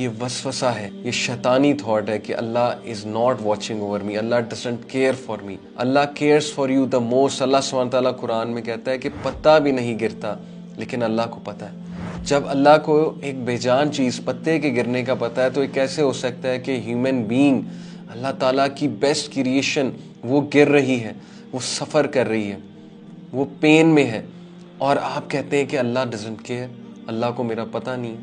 ये वसवसा है, ये शैतानी थॉट है कि Allah is not watching over me, Allah doesn't care for me. Allah cares for you the most. Allah सुब्हान तआला कुरान में कहता है कि पत्ता भी नहीं गिरता लेकिन अल्लाह को पता है। जब अल्लाह को एक बेजान चीज़ पत्ते के गिरने का पता है तो ये कैसे हो सकता है कि ह्यूमन बीइंग, अल्लाह ताला की बेस्ट क्रिएशन, वो गिर रही है, वो सफ़र कर रही है, वो पेन में है, और आप कहते हैं कि अल्लाह डजंट केयर, अल्लाह को मेरा पता नहीं है।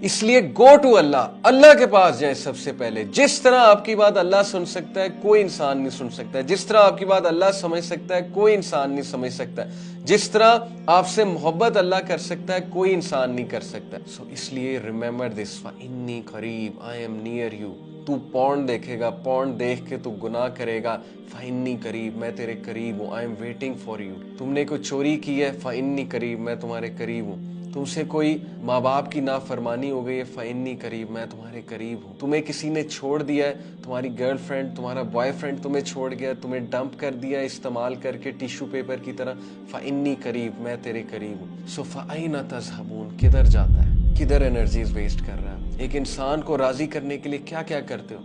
इसलिए गो टू अल्लाह, अल्लाह के पास जाए सबसे पहले। जिस तरह आपकी बात अल्लाह सुन सकता है कोई इंसान नहीं सुन सकता है, जिस तरह आपकी बात अल्लाह समझ सकता है कोई इंसान नहीं समझ सकता है, जिस तरह आपसे मोहब्बत अल्लाह कर सकता है कोई इंसान नहीं कर सकता। सो इसलिए रिमेंबर दिस, इन्नी करीब, आई एम नियर यू। तू पॉर्न देखेगा, पॉर्न देख के तू गुनाह करेगा, फ़इन्नी करीब, मैं तेरे करीब हूँ, I am waiting for you. तुमने कोई चोरी की है, फ़इन्नी करीब, मैं तुम्हारे करीब हूँ। तुमसे कोई माँ बाप की नाफरमानी हो गई है, फ़इन्नी करीब, मैं तुम्हारे करीब हूँ। तुम्हें किसी ने छोड़ दिया है, तुम्हारी गर्लफ्रेंड, तुम्हारा बॉयफ्रेंड तुम्हें छोड़ गया, तुम्हें डंप कर दिया इस्तेमाल करके टिश्यू पेपर की तरह, फ़इन्नी करीब, मैं तेरे करीब हूँ। सो फ़अयना तज़हबून, किधर जाता है, किधर एनर्जीज वेस्ट कर रहा है। एक इंसान को राजी करने के लिए क्या क्या करते हो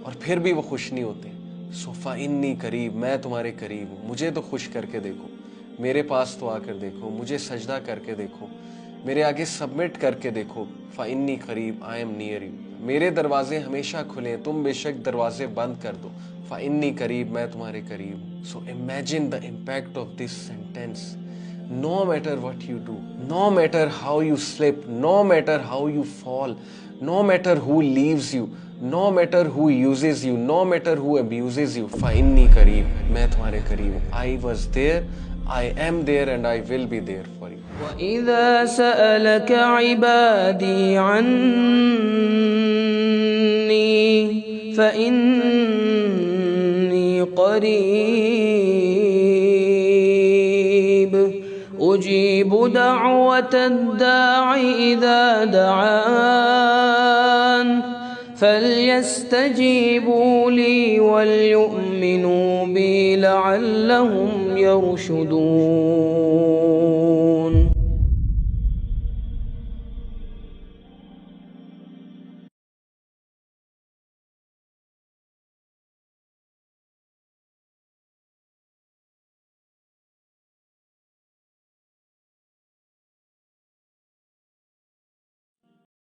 और फिर भी वो खुश नहीं होते। सो फ़इन्नी करीब, मैं तुम्हारे करीब हूँ। मुझे तो खुश करके देखो, मेरे पास तो आकर देखो, मुझे सजदा करके देखो, मेरे आगे सबमिट करके देखो। फ़इन्नी करीब, आई एम नियर यू। मेरे दरवाजे हमेशा खुले, तुम बेशक दरवाजे बंद कर दो। फ़इन्नी करीब, मैं तुम्हारे करीब हूँ। So imagine the impact of this sentence. No matter what you do, no matter how you slip, no matter how you fall, no matter who leaves you, no matter who uses you, no matter who abuses you, फ़इन्नी करीब, मैं तुम्हारे करीब हूँ। I was there, I am there and I will be there for you. وإذا سألك عبادي عني فإني قريب أجيب دعوة الداع إذا دعان فليستجيبوا لي وليؤمنوا بي لعلهم يرشدون.